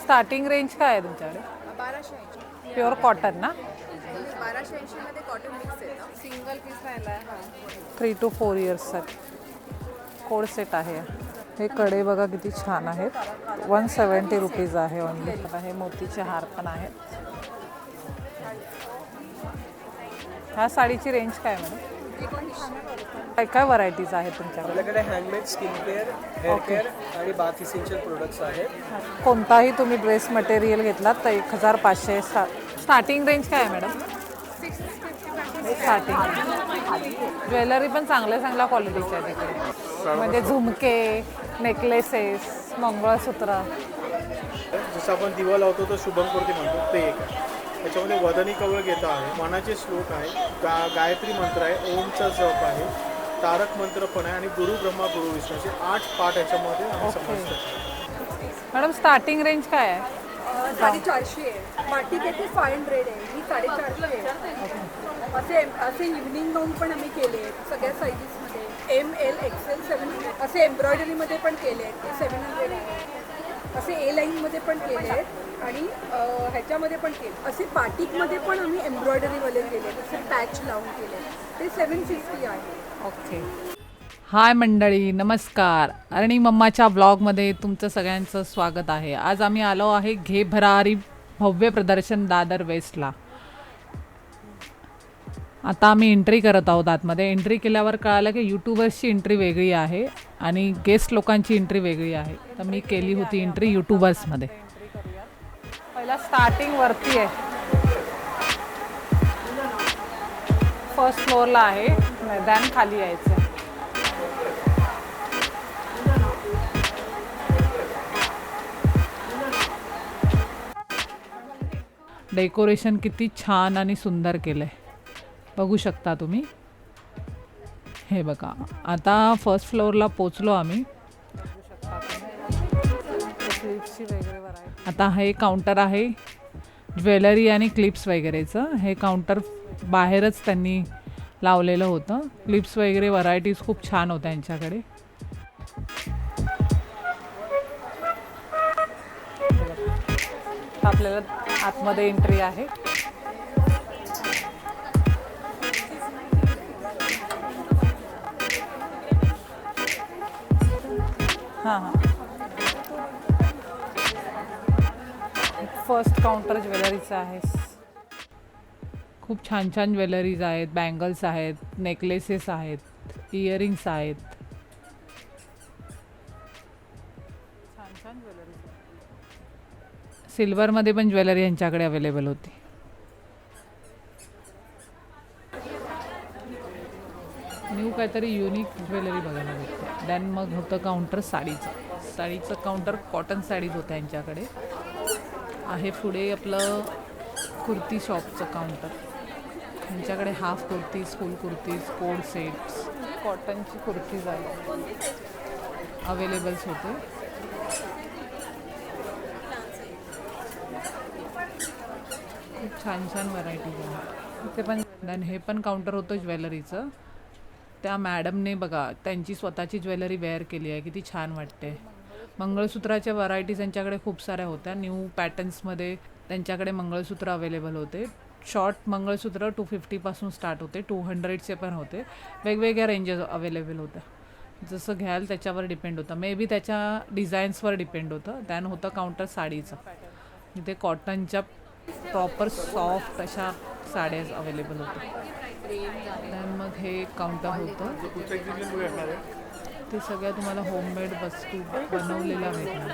Starting range काय आहे तुमच्याकडे? 1280 प्युअर कॉटन ना? 1280 मध्ये कॉटन मिक्स येतं. सिंगल पीस राहिला आहे हा. 3 to 4 इयर्ससाठी कोड सेट आहे. हे कडे बघा किती छान आहेत. 170 रुपीज आहे ओनली. हे मोतीचे हार पण आहेत. ह्या साडीची रेंज काय आहे मॅडम? काय काय व्हरायटीज आहेत तुमच्याकडे? आपल्याकडे handmade skin care, hair care आणि बाथ इसेन्शियल प्रोडक्ट्स आहेत. कोणताही तुम्ही ड्रेस मटेरियल घेतलात तर 1500 स्टार्टिंग रेंज काय आहे मॅडम? स्टार्टिंग ज्वेलरी पण चांगल्या क्वालिटीच्या आहे तिकडे, म्हणजे झुमके, नेकलेसेस, मंगळसूत्र. जसं आपण दिवा लावतो तर शुभंकरोती म्हणतो ते एक आहे. त्याच्यामध्ये वदनी कवळ घेता आहे, मनाचे श्लोक आहे, गायत्री मंत्र आहे, ओमचा जप आहे, तारक मंत्र पण आहे आणि गुरु ब्रह्मा गुरु विष्णू असे 8 पाठ याच्यामध्ये समजतात. मॅडम स्टार्टिंग रेंज काय आहे? 450 आहे. बाटिक आहे ते 500 आहे. ही 450 आहे. असे इव्हनिंग गाऊन पण आम्ही केले आहेत सगळ्या साईजेसमध्ये. ML XL 700 असे एम्ब्रॉयडरीमध्ये पण केले आहेत ते 700 आहे. असे A लाईनमध्ये पण केले आहेत आणि ह्याच्यामध्ये पण केले. असे बाटिकमध्ये पण आम्ही एम्ब्रॉयडरीवाले केले आहेत. असे पॅच लावून केले ते 750 आहे. ओके. हाय मंडळी, नमस्कार. अरणी मम्माच्या ब्लॉगमध्ये तुमचं सगळ्यांचं स्वागत आहे. आज आम्ही आलो आहे घे भरारी भव्य प्रदर्शन दादर वेस्टला. आता आम्ही एंट्री करत आहोत आतमध्ये. एंट्री केल्यावर कळालं की यूट्यूबर्सची एंट्री वेगळी आहे आणि गेस्ट लोकांची एंट्री वेगळी आहे. तर मी केली होती एंट्री यूट्यूबर्समध्ये. पहिला स्टार्टिंग वरती आहे, फर्स्ट फ्लोअरला आहे, मैदान खाली यायचं. डेकोरेशन किती छान आणि सुंदर केलं आहे बघू शकता तुम्ही. हे बघा, आता फर्स्ट फ्लोअरला पोचलो आम्ही. आता हे काउंटर आहे ज्वेलरी आणि क्लिप्स वगैरेचं. हे काउंटर बाहेरच त्यांनी लावलेलं होतं. क्लिप्स वगैरे व्हरायटीज खूप छान होत्या यांच्याकडे. आपल्याला आतमध्ये एंट्री आहे. हां फर्स्ट काउंटर ज्वेलरीचं आहे. खूप छान छान ज्वेलरीज आहेत, बँगल्स आहेत, नेकलेसेस आहेत, इयरिंग्स आहेत. छान छान ज्वेलरी. सिल्वरमध्ये पण ज्वेलरी यांच्याकडे अवेलेबल होती. न्यू काहीतरी युनिक ज्वेलरी बघायला भेटते. देन मग होतं काउंटर साडीचं काउंटर. कॉटन साडीज होत्या यांच्याकडे. आहे पुढे आपलं कुर्ती शॉपचं काउंटर. यांच्याकडे half kurtis, full kurtis, coord sets, कॉटनची कुर्तीज आहे अवेलेबल्स होते. खूप छान छान व्हरायटीज आहे इथे पण. देन हे पण काउंटर होतं ज्वेलरीचं. त्या मॅडमने बघा त्यांची स्वतःची ज्वेलरी वेअर केली आहे, किती छान वाटते. मंगळसूत्राच्या व्हरायटीज यांच्याकडे खूप साऱ्या होत्या. न्यू पॅटर्न्समध्ये त्यांच्याकडे मंगळसूत्र अवेलेबल होते. शॉर्ट मंगळसूत्र 250पासून स्टार्ट होते, 200चे पण होते. वेगवेगळ्या रेंजेस अवेलेबल होत्या. जसं घ्याल त्याच्यावर डिपेंड होतं. मे बी त्याच्या डिझाईन्सवर डिपेंड होतं. त्यानं होतं काउंटर साडीचं. इथे कॉटनच्या प्रॉपर सॉफ्ट अशा साड्या अवेलेबल होत्या. त्यान मग हे काउंटर होतं. ते सगळ्या तुम्हाला होममेड वस्तू बनवलेल्या भेटणार.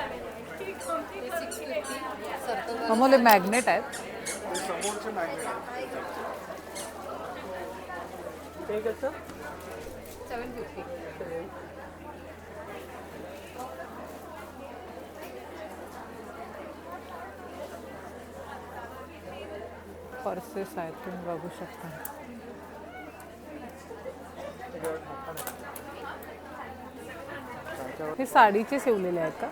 अमोले मॅग्नेट आहेत. पर्सेस आहेत तुम्ही बघू शकता. हे साडीचे शिवलेले आहेत का?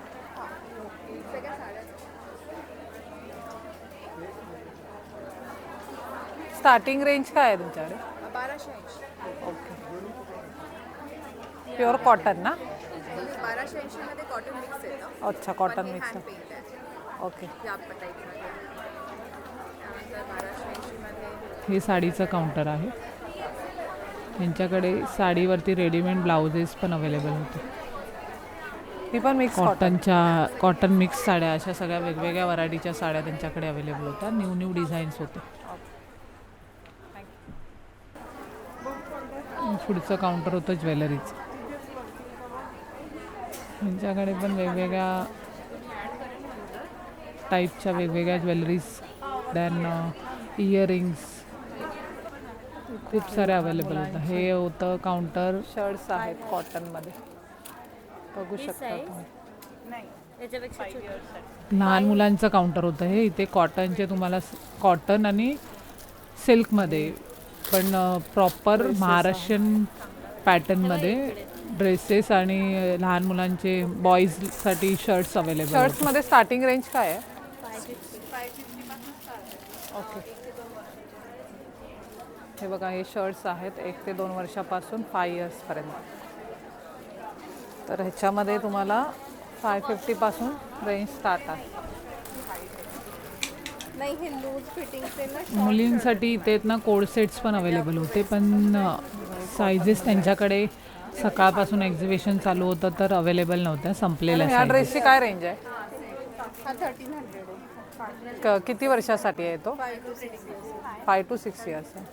स्टार्टिंग रेंज काय आहे तुमच्याकडे? 1280. ओके. प्युअर कॉटन ना? 1280 मध्ये कॉटन मिक्स येतं. अच्छा, कॉटन मिक्स. ओके. या टाईपमध्ये. त्यानंतर 1280 हे साडीचं काउंटर आहे. यांच्याकडे साडीवरती रेडीमेड ब्लाउजेस पण अवेलेबल होते. ही पण मिक्स कॉटन मिक्स साड्या, अशा सगळ्या वेगवेगळ्या व्हरायटीच्या साड्या त्यांच्याकडे अवेलेबल होत्या. न्यू डिझाईन्स होते. पुढचं काउंटर होतं ज्वेलरीचं. त्यांच्याकडे पण वेगवेगळ्या टाईपच्या वेगवेगळ्या ज्वेलरीज, दॅन इयरिंग्स खूप सारे अवेलेबल होतं. हे होतं काउंटर शर्ट्स आहेत कॉटनमध्ये, बघू शकता तुम्ही. लहान मुलांचं काउंटर होतं हे. इथे कॉटनचे तुम्हाला कॉटन आणि सिल्कमध्ये पण प्रॉपर महाराष्ट्रीयन पॅटर्नमध्ये ड्रेसेस आणि लहान मुलांचे बॉईजसाठी शर्ट्स अवेलेबल. शर्ट्समध्ये स्टार्टिंग रेंज काय आहे? ओके. हे बघा, हे शर्ट्स आहेत 1 ते 2 वर्षापासून 5 इयर्सपर्यंत. तर ह्याच्यामध्ये तुम्हाला 550 पासून रेंज स्टार्ट आहे. नाही, हे लूज फिटिंगचे ना. मुलींसाठी इथे ना कोड सेट्स पण अवेलेबल होते, पण सायझेस त्यांच्याकडे सकाळपासून एक्झिबिशन चालू होतं तर अवेलेबल नव्हत्या, संपलेल्या या sizes. ड्रेसची काय रेंज आहे? हा 1300 आहे. किती वर्षासाठी आहे तो? 5 to 6 years. 5 to 6 इयर्स आहे.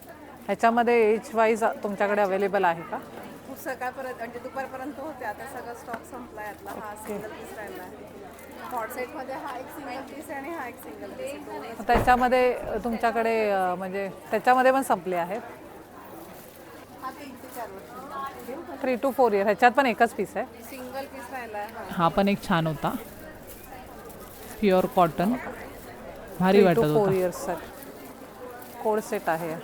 ह्याच्यामध्ये एज वाईज तुमच्याकडे अवेलेबल आहे का? खूप सकाळपर्यंत म्हणजे दुपारपर्यंत होते. आता सगळं स्टॉक संपला यातला. हा सिंगल पीस राहिला आहे. हॉट सेटमध्ये हा एक सिंगल पीस आणि हा एक सिंगल पीस. त्याच्यामध्ये तुमच्याकडे म्हणजे त्याच्यामध्ये पण संपले आहेत. हा 3 ते 4 वर्ष. 3 to 4 इयर. ह्याच्यात पण एकच पीस आहे. सिंगल पीस राहिला आहे. हा पण एक छान होता, प्युअर कॉटन, भारी 3 वाटत to 4 होता. इयर्स कोड सेट आहे.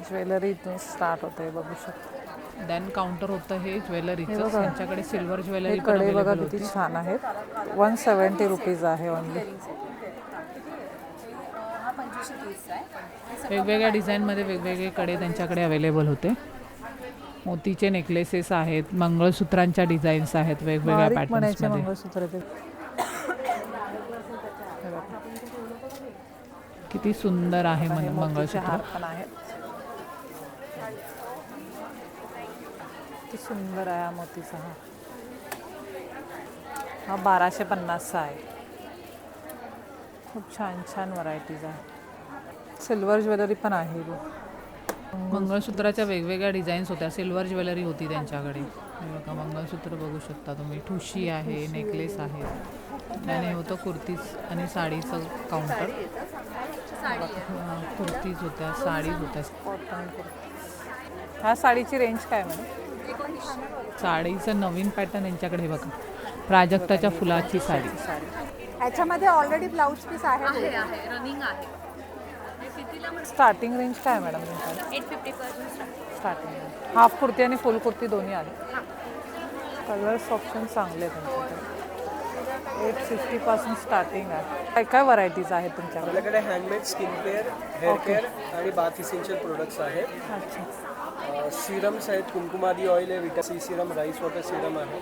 ज्वेलरी स्टार्ट होते, बघू शकता. देन काउंटर होतं हे ज्वेलरीचं. त्यांच्याकडे सिल्वर ज्वेलरी हे पण कडे बघा अवेलेबल किती होती. छान आहेत. 170 रुपीज आहे ओनली. हा 25 पीस आहे. वेगवेगळ्या डिझाईनमध्ये वेगवेगळे कडे त्यांच्याकडे अवेलेबल होते. मोतीचे नेकलेसेस आहेत, मंगळसूत्रांच्या डिझाईन्स आहेत वेगवेगळ्या बारीक मण्याचे पॅटर्न्समध्ये. मंगळसूत्र ते किती सुंदर आहे मोतीचे मंगळसूत्र. हार पण आहेत. किती सुंदर आहे हा मोतीचा हार. हा 1250चा आहे. खूप छान छान व्हरायटीज आहे. सिल्वर ज्वेलरी पण आहे. मंगळसूत्राच्या वेगवेगळ्या डिझाईन्स होत्या. सिल्वर ज्वेलरी होती त्यांच्याकडे. हे बघा, मंगळसूत्र बघू शकता तुम्ही. ठुशी आहे, नेकलेस आहे. आणि होतं कुर्तीज आणि साडीचं काउंटर. कुर्तीज होत्या, साडीज होत्या. कॉटन ह्या साडीची रेंज काय मॅडम? साडीचं नवीन पॅटर्न यांच्याकडे बघा, प्राजक्ताच्या फुलाची साडी. ह्याच्यामध्ये ऑलरेडी ब्लाऊज पीस आहे. रनिंग आहे. स्टार्टिंग रेंज काय आहे मॅडम तुमच्याकडे? 850 पासून स्टार्टिंग हाफ कुर्ती आणि फुल कुर्ती दोन्ही आले. कलर्स ऑप्शन चांगले आहेत तुमच्याकडे. 850 पासून स्टार्टिंग आहे. काय काय व्हरायटीज आहेत तुमच्याकडे? आपल्याकडे handmade skin care, hair care आणि बाथ इसेन्शियल प्रोडक्ट्स आहेत. अच्छा. सिरम्स आहेत, कुमकुमादी ऑइल आहे, vita C serum, rice water serum आहे,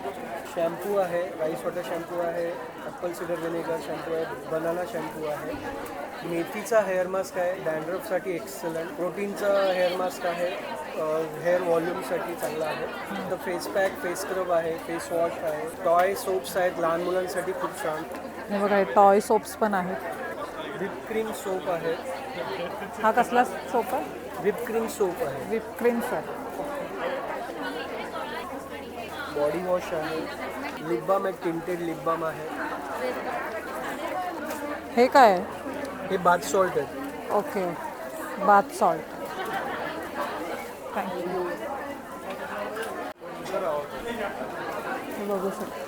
शॅम्पू आहे, राईस वॉटर शॅम्पू आहे, ॲपल सिडर व्हिनेगर शॅम्पू आहे, बनाना शॅम्पू आहे, मेथीचा हेअर मास्क आहे, डॅन्ड्रफसाठी एक्सलंट, प्रोटीनचा हेअर मास्क आहे, हेअर व्हॉल्यूमसाठी चांगला आहे. तर फेस पॅक, फेस स्क्रब आहे, फेस वॉश आहे, टॉय सोप्स आहेत लहान मुलांसाठी खूप छान. हे बघा, हे टॉय सोप्स पण आहेत. व्हिप क्रीम सोप आहे. हा कसला सोप आहे? व्हिप क्रीम सोप आहे. विप क्रीम सर. बॉडी वॉश आहे, लिप बाम एक टिंटेड लिप बाम आहे. हे काय आहे? हे बाथ सॉल्ट आहे. Okay, bath salt. थँक्यू. हे बघू शकता.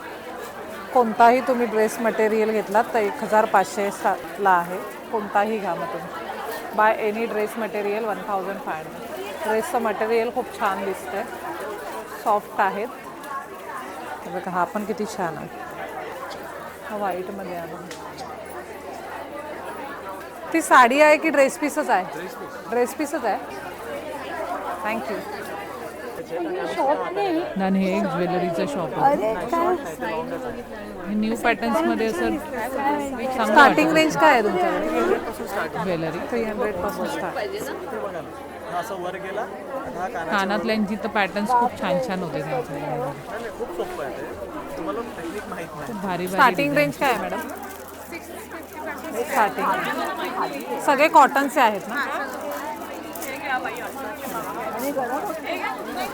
कोणताही तुम्ही ड्रेस मटेरियल घेतलात तर 1500ला आहे. कोणताही घ्या मग तुम्ही. By any dress material 1500. ड्रेसचं मटेरियल खूप छान दिसतंय, सॉफ्ट आहेत. हे बघा, हा पण किती छान आहे. हा व्हाईटमध्ये आहे. ती साडी आहे की ड्रेस पीसच आहे? ड्रेस पीसच आहे. थँक्यू. आणि हे एक ज्वेलरीचं शॉप आहे. हे न्यू पॅटर्न्समध्ये असं चांगलं स्टार्टिंग रेंज काय आहे तुमच्याकडे? Jewellery 300 start. असं वर गेला आणि हा काना कानातल्यांची तर पॅटर्न्स खूप छान छान होते त्यांचे. खूप सोपं आहे ते. तुम्हाला टेक्निक माहीत नाही. खूप भारी भारी स्टार्टिंग रेंज काय आहे मॅडम? स्टार्टिंग सगळे कॉटनचे आहेत ना?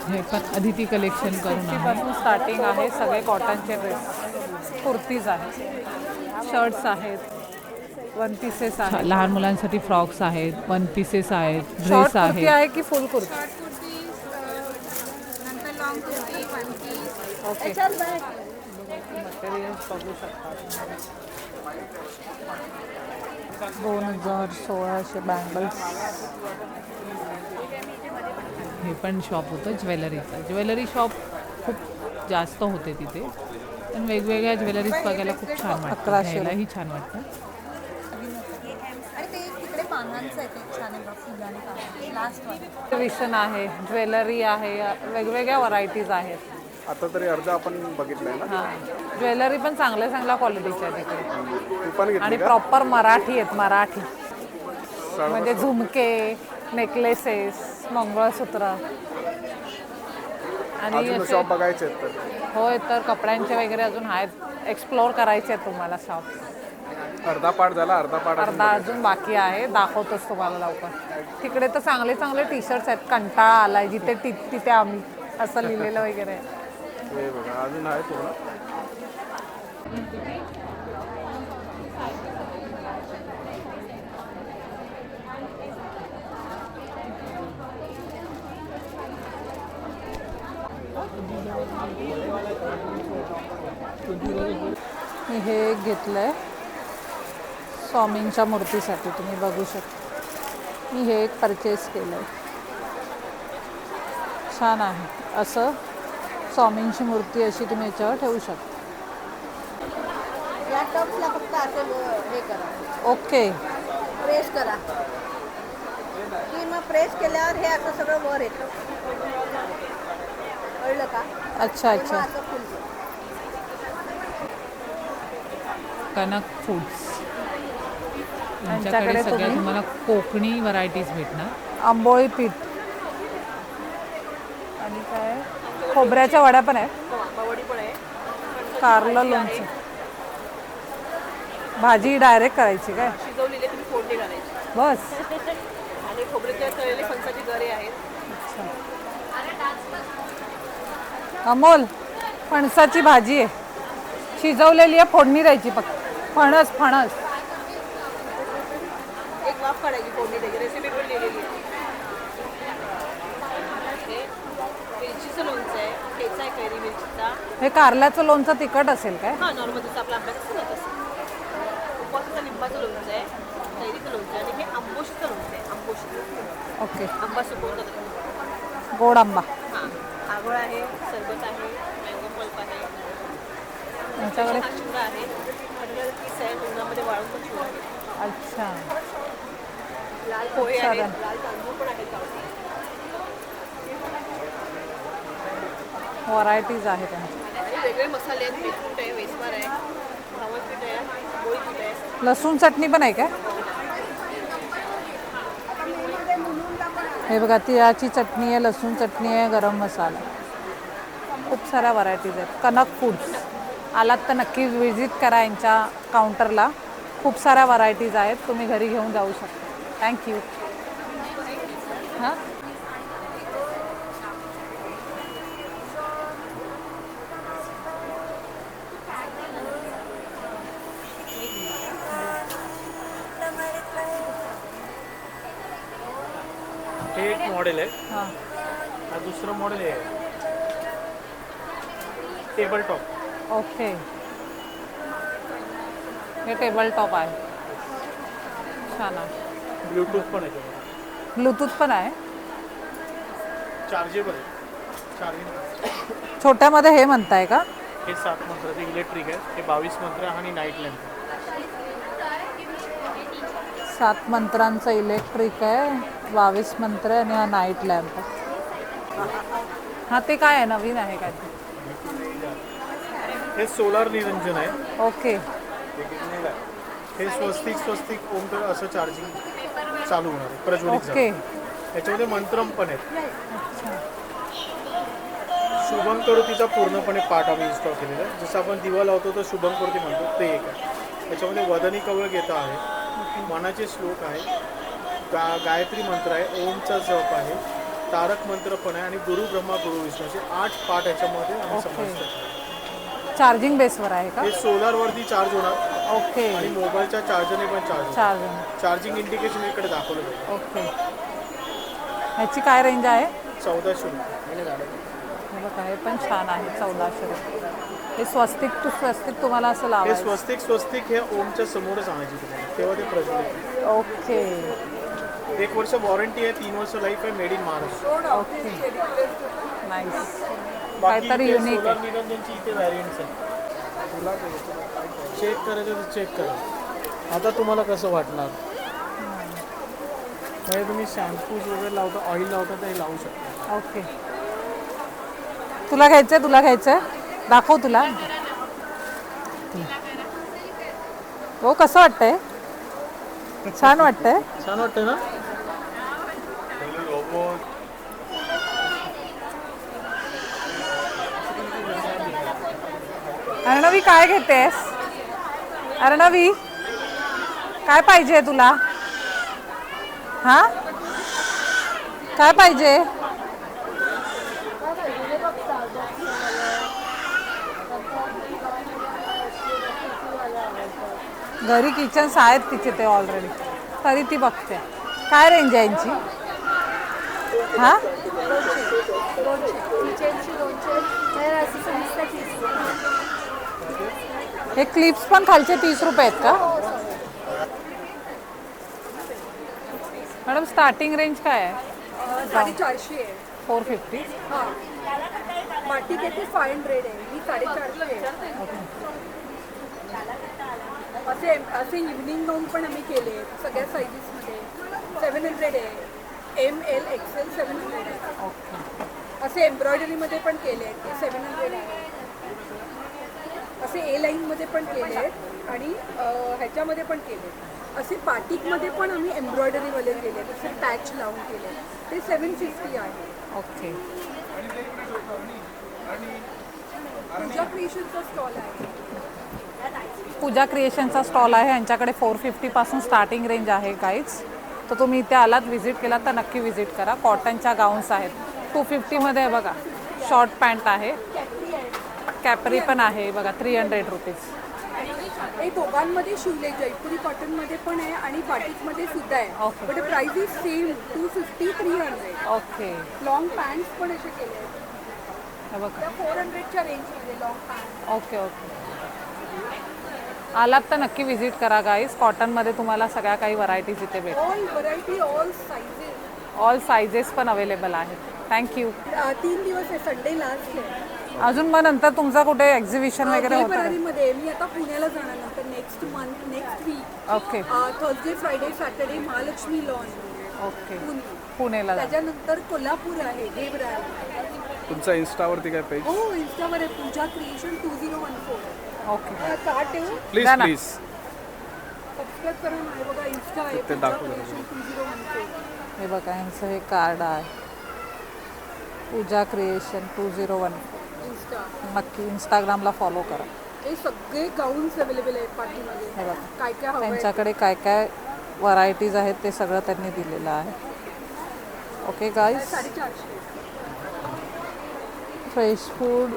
हे पण अदिती कलेक्शन करून आहे. पासून स्टार्टिंग आहे. सगळे कॉटनचे ड्रेस, कुर्तीज आहेत, शर्ट्स आहेत, वन पीसेस आहेत. लहान मुलांसाठी फ्रॉक्स आहेत, वन पीसेस आहेत, शॉर्ट ड्रेस कुर्ती आहेत. आहे की फुल कुर्ती? नंतर long kurti, one piece. Okay. Materials बघू शकता. 2016 बँगल्स. हे पण शॉप होतं ज्वेलरीचं. ज्वेलरी शॉप खूप जास्त होते तिथे, पण वेगवेगळ्या ज्वेलरीज बघायला खूप छान वाटतं. 1100. घ्यायलाही छान वाटतं. आणि ते तिकडे पानांचं आहे, ते छान आहे बघ, फुलाने पानं लास्ट वाले. विशन आहे, ज्वेलरी आहे, वेगवेगळ्या व्हरायटीज आहेत. आता तरी अर्धा आपण बघितलंय ना. हां, ज्वेलरी पण चांगल्या चांगल्या क्वालिटीच्या आहे तिकडे. तू पण आणि प्रॉपर मराठी आहेत, मराठी म्हणजे झुमके, नेकलेसेस, मंगळसूत्र. आणि अजून असे शॉप बघायचे आहेत तर. होय, तर कपड्यांचे वगैरे अजून आहेत. एक्सप्लोअर करायचे आहेत तुम्हाला शॉप. अर्धा पार्ट झाला, अर्धा पार्ट अर्धा अजून बाकी आहे, दाखवतोच तुम्हाला लवकर. तिकडे तर चांगले चांगले टी शर्ट्स आहेत. कंटाळा आलाय, जिथे तिथे आम्ही असं लिहिलेलं वगैरे आहे. हे बघा अजून आहे पूर्ण. मी हे एक घेतलंय स्वामींच्या मूर्तीसाठी, तुम्ही बघू शकता. मी हे एक परचेस केलंय, छान आहे. असं स्वामींची मूर्ती अशी तुम्ही याच्यावर ठेवू शकता. या टॉप्सला फक्त असं हे करा, ओके. प्रेस करा की मग प्रेस केल्यावर हे असं सगळं वर येतं, कळलं का? अच्छा मग अच्छा. असं फुल कनक फूड्स यांच्याकडे यांच्याकडे सगळ्या तुम्ही- तुम्हाला कोकणी व्हरायटीज भेटणार. आंबोळी पीठ आणि काय खोबऱ्याच्या वड्या पण आहेत. आंबावडी पण आहे, कारलं लोणचं. भाजी डायरेक्ट करायची काय? शिजवलेले तुम्ही फोडणी घालायची. बस. आणि खोबऱ्याच्या तळलेले फणसाची गरे आहेत. अमोल, फणसाची भाजी आहे, शिजवलेली आहे, फोडणी द्यायची फक्त. फणस फणस एक वाफ काढायची फोडणी त्याची, रेसिपी पण लिहिलेली आहे. हे मिरचीचं लोणचं आहे, ठेचा आहे कैरी मिरचीचा. हे कारल्याचं लोणचं तिखट असेल काय? हां, नॉर्मल जसं आपला आंब्याचं असतं ना तसं. उपवासाचं लिंबाचं लोणचं आहे, कैरीचं लोणचं आहे, आणि हे आंबोशीचं लोणचं आहे. आंबोशीचं ओके. आंबा सुकवतात. गोड आंबा. हां, आवळ आहे, सरबत आहे, मँगो पल्प आहे, आमच्याकडे हा चिवडा आहे, हरभरा किस आहे, उन्हामध्ये वाळून पण चिवडा आहे. अच्छा. लाल पोहे आहेत, साधं. लाल तांदूळ पण आहेत गावठी. व्हरायटीज आहेत त्यांच्या. आणि वेगळे मसाले आहेत, बेटूट आहे, वेसवार आहे, भावत पीठ आहे, पोळी पीठ आहे. लसूण चटणी पण आहे काय? हे बघा, तिळाची चटणी आहे, लसूण चटणी आहे, गरम मसाला. खूप साऱ्या व्हरायटीज आहेत. कनक फूड्स आलात तर नक्की विजिट करा यांच्या काउंटरला. खूप साऱ्या व्हरायटीज आहेत, तुम्ही घरी घेऊन जाऊ शकता. थँक्यू. हां, हे एक मॉडेल आहे. हां. हा दुसरं मॉडेल आहे टेबल टॉप. ओके. हे टेबल टॉप आहे, छान आहे. ब्लूटूथ पण आहे त्यामध्ये. ब्लूटूथ पण आहे. चार्जेबल आहे. चार्जिंग. छोट्यामध्ये हे म्हणताय का? हे 7 मंत्राचे इलेक्ट्रिक आहे. हे 22 मंत्र आणि नाईट लॅम्प. 7 मंत्रांचं इलेक्ट्रिक आहे, 22 मंत्र आहे, आणि हा नाईट लॅम्प आहे. हां ते काय आहे नवीन आहे काय ते हे सोलार निरंजन आहे. ओके हे स्वस्तिक ओम तर असं चार्जिंग चालू होणार आहे, प्रज्वलित झालं. ओके याच्यामध्ये मंत्रम पण आहेत. शुभम करोतीचा पूर्णपणे पाठ आम्ही इन्स्टॉल केलेला आहे. जसं आपण दिवा लावतो तर शुभम करोती म्हणतो ते एक आहे. त्याच्यामध्ये वदनी कवळ घेता आहे, मनाचे श्लोक आहे, गायत्री मंत्र आहे, ओमचा जप आहे, तारक मंत्र पण आहे आणि गुरु ब्रह्मा गुरु विष्णू असे 8 पाठ याच्यामध्ये आम्ही समाविष्ट केले. चार्जिंग बेसवर आहे का हे सोलारवरती चार्ज होणार ओके आणि मोबाईलच्या चार्जरने पण चार्ज चार्जिंग चार्जिंग इंडिकेशन इकडे दाखवलं जातं. ओके ह्याची काय रेंज आहे 1400 रुपये. हे बघा हे पण छान आहे 1400 रुपये हे स्वस्तिक तुम्हाला असं हे लावायचं स्वस्तिक हे ओमच्या समोरच आणायची तुम्हाला, तेव्हा ते प्रज्वलित. ओके 1 वर्ष वॉरंटी आहे, 3 वर्ष लाईफ आहे, made in Maharashtra. Okay nice बाकी काहीतरी इथे युनिक सोलार आहे निरंजनची इथे व्हॅरियंट्स आहेत. चेक करायचं तर चेक करा. आता तुम्हाला कसं वाटणार? म्हणजे तुम्ही शॅम्पूज वगैरे लावता, ऑइल लावता तर हे लावू शकता. ओके तुला घ्यायचंय दाखव तुला हो कसं वाटतंय छान वाटतंय छान वाटतं ना? अर्णवी काय घेतेस अर्णवी काय पाहिजे तुला हा काय पाहिजे घरी किचन्स आहेत तिचे ते ऑलरेडी तरी ती बघते काय रेंज आहे यांची हा हे क्लिप्स पण खालचे 30 रुपये आहेत का मॅडम स्टार्टिंग रेंज काय आहे 450 आहे. 450 हां माटी घेते 500 आहे. ही 450 आहे. असे इव्हनिंग गाऊन पण आम्ही केले सगळ्या साईजेसमध्ये 700 आहे. ML XL 700 आहे. ओके असे एम्ब्रॉयडरीमध्ये पण केले आहेत ते 700 आहे. असे A लाईनमध्ये पण केले आहेत आणि ह्याच्यामध्ये पण केले आहेत. असे बाटिकमध्ये पण आम्ही एम्ब्रॉयडरीवाले केले आहेत. असे पॅच लावून केले ते 750 आहे. ओके पूजा क्रिएशनचा स्टॉल आहे. पूजा क्रिएशनचा स्टॉल आहे यांच्याकडे 450 पासून स्टार्टिंग रेंज आहे गाईज तर तुम्ही इथे आलात व्हिजिट केलात तर नक्की व्हिजिट करा कॉटनच्या गाऊन्स आहेत 250 मध्ये आहे बघा शॉर्ट पॅन्ट आहे कॅपरी पण आहे बघा 300 रुपीज हे दोघांमध्ये शिवले जयपुरी कॉटनमध्ये पण आहे आणि बाटिकमध्ये सुद्धा आहे. Okay. But price is same 250 300. Okay long pants पण असे केले आहेत. हे बघा त्या 400च्या रेंजमध्ये लॉंग पॅन्ट. ओके ओके आलात तर नक्की व्हिजिट करा गाईज कॉटनमध्ये तुम्हाला सगळ्या काही व्हरायटीज इथे भेट all variety all sizes. All sizes पण अवेलेबल आहेत थँक्यू 3 दिवस आहे संडे लास्ट आहे. अजून मग नंतर तुमचं कुठे एक्झिबिशन वगैरे होतं का? फेब्रुवारीमध्ये मी आता पुण्याला जाणार नंतर next week okay Thursday Friday Saturday Mahalakshmi lawn okay Pune. पुणेला जा. त्याच्यानंतर कोल्हापूर आहे देवरा आहे. तुमचा इन्स्टावरती काय पेज हो इंस्टावर आहे पूजा क्रिएशन 2014. ओके कार्ड ठेवू प्लीज जा ना. प्लीज सबस्क्राईब करून आहे बघा इंस्टा आहे ते पूजा दाखवलं क्रिएशन 2014. हे बघा यांचं हे कार्ड आहे पूजा क्रिएशन 2014 इंस्टा नक्की इंस्टाग्रामला फॉलो करा हे सगळे गाऊन्स अवेलेबल आहेत पार्टीमध्ये. हे बघा काय काय हवं आहे त्यांच्याकडे काय काय व्हरायटीज आहेत ते सगळं त्यांनी दिलेलं आहे ओके गाईज 450. फ्रेश फूड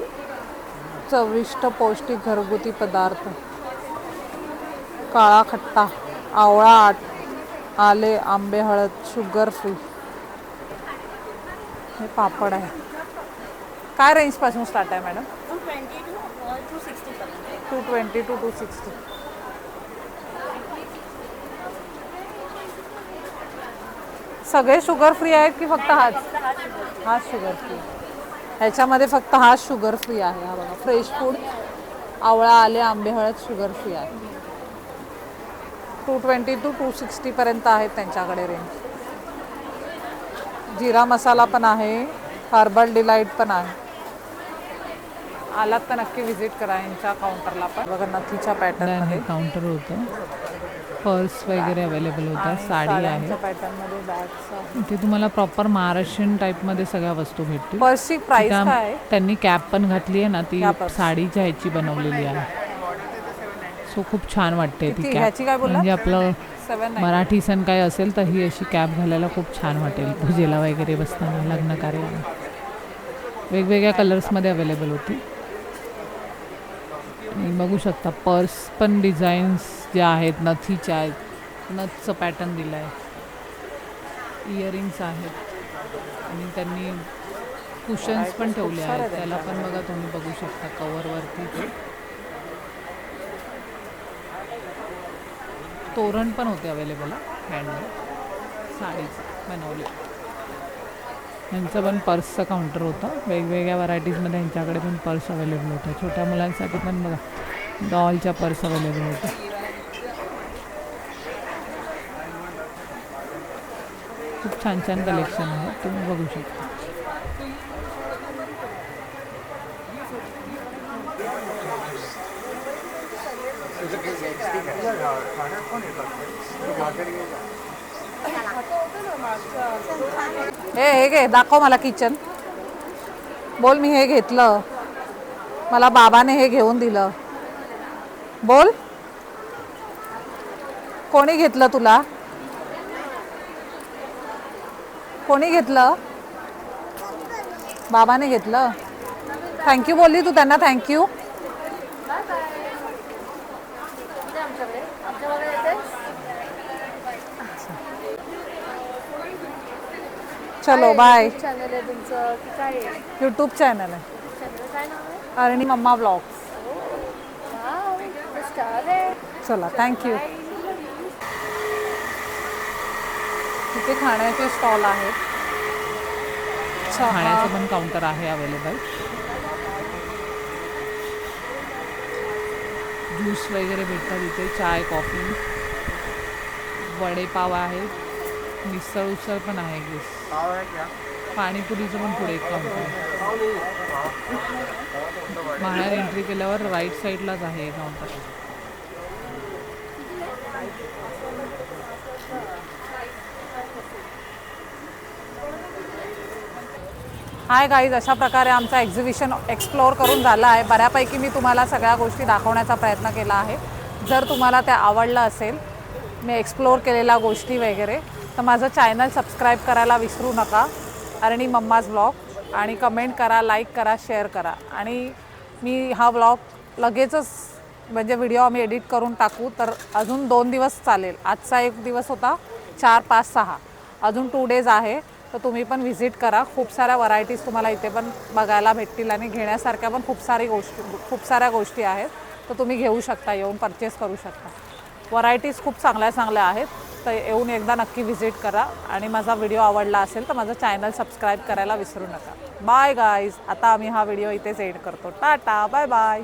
चविष्ट पौष्टिक घरगुती पदार्थ काळा खट्टा आवळा आले आंबे हळद शुगर फ्री हे पापड आहे काय रेंजपासून स्टार्ट आहे मॅडम 220 to 260 पर्यंत 220 to 260 सगळे शुगर फ्री आहेत की फक्त हाच शुगर फ्री ह्याच्यामध्ये फक्त हाच शुगर फ्री आहे हा बघा फ्रेश फूड आवळा आले आंबे हळद शुगर फ्री आहे 220 to 260 पर्यंत आहेत त्यांच्याकडे रेंज जिरा मसाला पण आहे हर्बल डिलाईट पण आहे. आलात तर नक्की व्हिजिट करा यांच्या काउंटरला पण. बघा नथीच्या पॅटर्न हे मध्ये काउंटर होतं. पर्स वगैरे अवेलेबल होत्या. साडी आहे. पॅटर्न मध्ये बॅग्स. इथे तुम्हाला प्रॉपर महाराष्ट्रीयन टाईपमध्ये सगळ्या वस्तू भेटतील. पर्सची प्राइस त्या- काय आहे? त्यांनी कॅप पण घातली आहे ना, ती क्या पर्स? साडीच्या ह्याची बनवलेली आहे. सो खूप छान वाटते ती किती? कॅप. ह्याची काय बोलला? म्हणजे आपलं 790. मराठी सण काही असेल तर ही अशी कॅप घालायला खूप छान वाटेल. पूजेला वगैरे बसताना, लग्न कार्याला. वेगवेगळ्या कलर्समध्ये अवेलेबल होती. आणि बघू शकता पर्स पण डिझाईन्स ज्या आहेत नथीच्या आहेत. नथचं पॅटर्न दिलं आहे. इयरिंग्स आहेत आणि त्यांनी कुशन्स पण ठेवले आहेत. त्याला पण बघा तुम्ही बघू शकता कवरवरती ते तोरण पण होते अवेलेबल हँडमेड साडीचं बनवले. यांचं पण पर्सचं काउंटर होतं. वेगवेगळ्या व्हरायटीजमध्ये यांच्याकडे पण पर्स अवेलेबल होत्या. छोट्या मुलांसाठी पण बघा डॉलच्या पर्स अवेलेबल होत्या. खूप छान छान कलेक्शन आहे, तुम्ही बघू शकता. हे घे, दाखव मला किचन. बोल मी हे घेतलं, मला बाबाने हे घेऊन दिलं. बोल कोणी घेतलं तुला? कोणी घेतलं? बाबाने घेतलं. थँक्यू बोलली तू त्यांना. थँक्यू. चलो बाय. चॅनल आहे तुमचं की काय आहे? यूट्यूब चॅनल आहे चॅनल काय नाव आहे? अरणी मम्मा ब्लॉग्स. वाव, स्टार आहे. चला थँक्यू. तिथे खाण्याचे स्टॉल आहेत. खाण्याचं पण काउंटर आहे अवेलेबल. ज्यूस वगैरे भेटतात इथे. चाय, कॉफी, वडेपाव आहेत. मिसळ पण आहे. पाणीपुरीचं पण पुढे एक काउंटर आहे. बाहेर एंट्री केल्यावर राईट साईडलाच आहे हे काउंटर. हाय गाईज, अशा प्रकारे आमचा एक्झिबिशन एक्सप्लोअर करून झाला आहे. बऱ्यापैकी मी तुम्हाला सगळ्या गोष्टी दाखवण्याचा प्रयत्न केला आहे. जर तुम्हाला त्या आवडलं असेल, मी एक्सप्लोअर केलेल्या गोष्टी वगैरे, तर माझं चॅनल सबस्क्राईब करायला विसरू नका, अरणी मम्माज ब्लॉग. आणि कमेंट करा, लाईक करा, शेअर करा. आणि मी हा ब्लॉग लगेचच म्हणजे व्हिडिओ आम्ही एडिट करून टाकू, तर अजून 2 दिवस चालेल. आजचा एक दिवस होता, 4, 5, 6 अजून 2 डेज आहे. तर तुम्ही पण व्हिजिट करा. खूप साऱ्या व्हरायटीज तुम्हाला इथे पण बघायला भेटतील आणि घेण्यासारख्या पण खूप साऱ्या गोष्टी आहेत. तर तुम्ही घेऊ शकता, येऊन परचेस करू शकता. व्हरायटीज खूप चांगल्या आहेत. तर येऊन एकदा नक्की व्हिजिट करा. आणि माझा व्हिडिओ आवडला असेल तर माझं चॅनल सबस्क्राईब करायला विसरू नका. Bye guys. आता आम्ही हा व्हिडिओ इथेच एंड करतो. Tata, bye bye.